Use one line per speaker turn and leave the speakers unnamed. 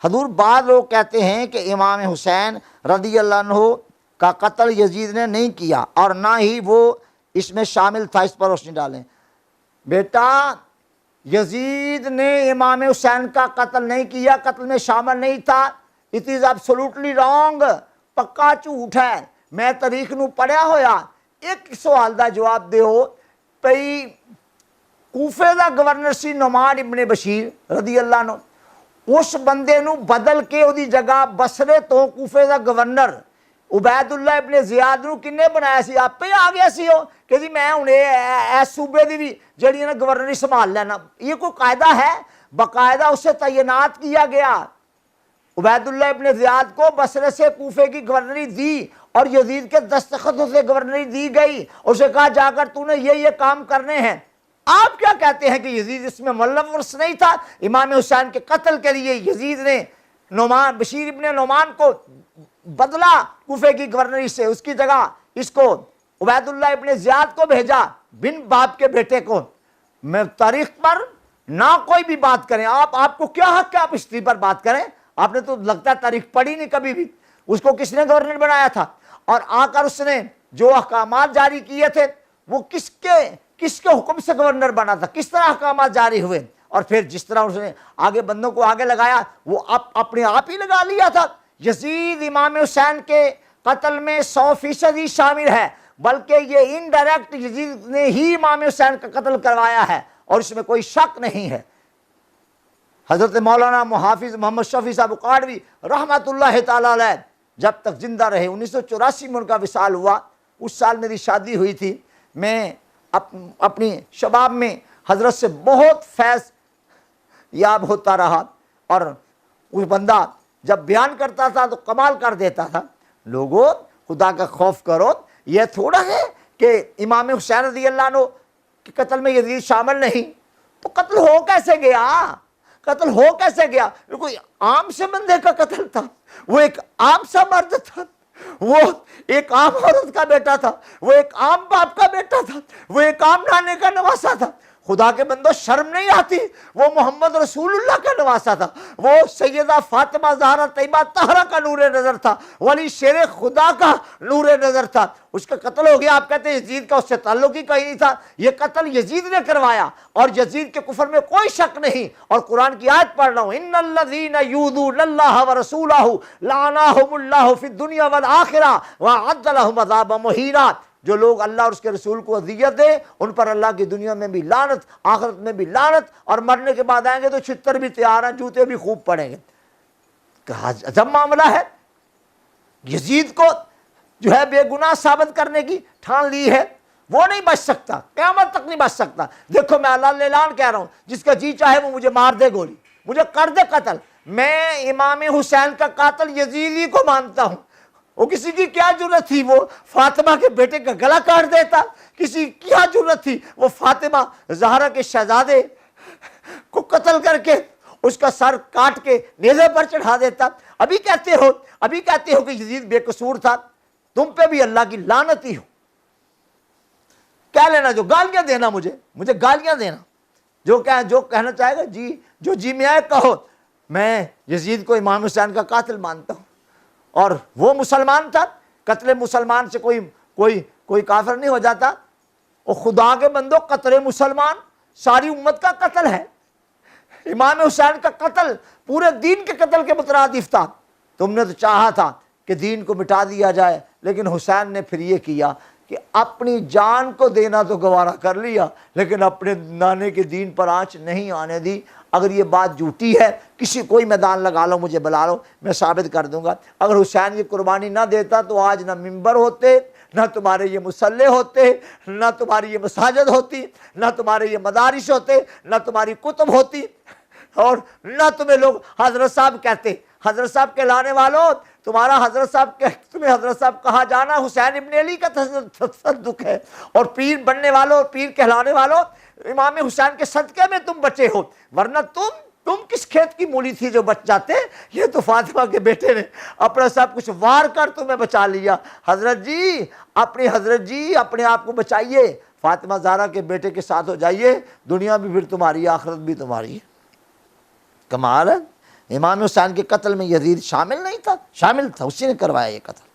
حضور بعض لوگ کہتے ہیں کہ امام حسین رضی اللہ عنہ کا قتل یزید نے نہیں کیا اور نہ ہی وہ اس میں شامل تھا، اس پر روشنی ڈالیں۔ بیٹا یزید نے امام حسین کا قتل نہیں کیا، قتل میں شامل نہیں تھا۔ اٹ از ایبسولوٹلی رانگ، پکا جھوٹ ہے۔ میں تاریخ نو پڑھیا ہویا۔ ایک سوال دا جواب دیو، پئی کوفے دا گورنر سی نعمان ابن بشیر رضی اللہ عنہ، اس بندے نو بدل کے او دی جگہ بصرے تو کوفے دا گورنر عبید اللہ ابن زیاد نو کنے بنایا سی؟ آپ پہ آ گیا سی ہو کہ جی میں انہیں ایس صوبے دی بھی جڑی نا گورنری سنبھال لینا۔ یہ کوئی قاعدہ ہے؟ باقاعدہ اسے تعینات کیا گیا۔ عبید اللہ ابن زیاد کو بصرے سے کوفے کی گورنری دی اور یزید کے دستخطوں سے گورنری دی گئی، اسے کہا جا کر تو نے یہ کام کرنے ہیں۔ آپ کیا کہتے ہیں کہ یزید اس میں ملوث نہیں تھا؟ امام حسین کے قتل کے لیے یزید نے نعمان بشیر ابن نعمان کو بدلا کوفے کی گورنری سے، اس کی جگہ اس کو عبید اللہ ابن زیاد کو بھیجا، بن باپ کے بیٹے کو۔ میں تاریخ پر نہ کوئی بھی بات کریں، آپ کو کیا حق ہے آپ ہسٹری پر بات کریں؟ آپ نے تو لگتا ہے تاریخ پڑھی نہیں کبھی بھی۔ اس کو کس نے گورنر بنایا تھا اور آ کر اس نے جو احکامات جاری کیے تھے وہ کس کے حکم سے گورنر بنا تھا؟ کس طرح احکامات جاری ہوئے؟ اور پھر جس طرح اس نے آگے بندوں کو آگے لگایا وہ اپنے آپ ہی لگا لیا تھا۔ یزید امام حسین کے قتل میں 100% ہی شامل ہے، بلکہ یہ انڈائریکٹ یزید نے ہی امام حسین کا قتل کروایا ہے اور اس میں کوئی شک نہیں ہے۔ حضرت مولانا محافظ محمد شفیع صاحب اکاڑوی رحمۃ اللہ تعالی علیہ جب تک زندہ رہے، 1984 میں ان کا وصال ہوا۔ اس سال میری شادی ہوئی تھی۔ میں اپنی شباب میں حضرت سے بہت فیض یاب ہوتا رہا، اور وہ بندہ جب بیان کرتا تھا تو کمال کر دیتا تھا۔ لوگوں خدا کا خوف کرو، یہ تھوڑا ہے کہ امام حسین رضی اللہ عنہ کے قتل میں یزید شامل نہیں، تو قتل ہو کیسے گیا؟ قتل ہو کیسے گیا؟ کوئی عام سے بندے کا قتل تھا، وہ ایک عام سا مرد تھا، وہ ایک عام عورت کا بیٹا تھا، وہ ایک عام باپ کا بیٹا تھا، وہ ایک عام نانے کا نواسا تھا۔ خدا کے بندوں شرم نہیں آتی؟ وہ محمد رسول اللہ کا نواسا تھا، وہ سیدہ فاطمہ زہرا طیبہ طاہرہ کا نور نظر تھا، ولی شیر خدا کا نور نظر تھا۔ اس کا قتل ہو گیا، آپ کہتے ہیں یزید کا اس سے تعلق ہی کہیں نہیں تھا۔ یہ قتل یزید نے کروایا اور یزید کے کفر میں کوئی شک نہیں۔ اور قرآن کی آیت پڑھ رہا ہوں، ان الذین یؤذون اللہ ورسولہ لعنہم اللہ فی الدنیا والآخرہ وأعد لهم عذابا مہینا۔ جو لوگ اللہ اور اس کے رسول کو اذیت دے ان پر اللہ کی دنیا میں بھی لعنت، آخرت میں بھی لعنت، اور مرنے کے بعد آئیں گے تو چھتر بھی تیار ہیں، جوتے بھی خوب پڑیں گے۔ عجب معاملہ ہے۔ یزید کو جو ہے بے گناہ ثابت کرنے کی ٹھان لی ہے، وہ نہیں بچ سکتا، قیامت تک نہیں بچ سکتا۔ دیکھو میں اللہ اعلان کہہ رہا ہوں، جس کا جی چاہے وہ مجھے مار دے گولی، مجھے کر دے قتل، میں امام حسین کا قاتل یزیدی کو مانتا ہوں۔ وہ کسی کی کیا جرت تھی وہ فاطمہ کے بیٹے کا گلا کاٹ دیتا؟ کسی کیا جرت تھی وہ فاطمہ زہرا کے شہزادے کو قتل کر کے اس کا سر کاٹ کے نیزے پر چڑھا دیتا؟ ابھی کہتے ہو کہ یزید بے قصور تھا؟ تم پہ بھی اللہ کی لعنت ہی ہو۔ کیا لینا؟ جو گالیاں دینا، مجھے گالیاں دینا، جو کہنا چاہے گا جی میں آئے کہو۔ میں یزید کو امام حسین کا قاتل مانتا ہوں، اور وہ مسلمان تھا۔ قتل مسلمان سے کوئی کافر نہیں ہو جاتا۔ اور خدا کے بندو، قتل مسلمان ساری امت کا قتل ہے۔ امام حسین کا قتل پورے دین کے قتل کے مترادف تھا۔ تم نے تو چاہا تھا کہ دین کو مٹا دیا جائے، لیکن حسین نے پھر یہ کیا کہ اپنی جان کو دینا تو گوارا کر لیا، لیکن اپنے نانے کے دین پر آنچ نہیں آنے دی۔ اگر یہ بات جھوٹی ہے، کوئی میدان لگا لو، مجھے بلا لو، میں ثابت کر دوں گا۔ اگر حسین یہ قربانی نہ دیتا تو آج نہ ممبر ہوتے، نہ تمہارے یہ مصلے ہوتے، نہ تمہاری یہ مساجد ہوتی، نہ تمہارے یہ مدارس ہوتے، نہ تمہاری کتب ہوتی، اور نہ تمہیں لوگ حضرت صاحب کہتے۔ حضرت صاحب کہلانے والوں، تمہیں حضرت صاحب کہا جانا حسین ابن علی کا تصدق ہے، اور پیر بننے والوں اور پیر کہلانے والوں، امام حسین کے صدقے میں تم بچے ہو، ورنہ تم کس کھیت کی مولی تھی جو بچ جاتے؟ یہ تو فاطمہ کے بیٹے نے اپنا سب کچھ وار کر تمہیں بچا لیا۔ حضرت جی اپنے آپ کو بچائیے، فاطمہ زہرا کے بیٹے کے ساتھ ہو جائیے، دنیا بھی پھر تمہاری، آخرت بھی تمہاری ہے۔ کمال ہے۔ امام حسین کے قتل میں یزید شامل نہیں تھا؟ شامل تھا، اسی نے کروایا یہ قتل۔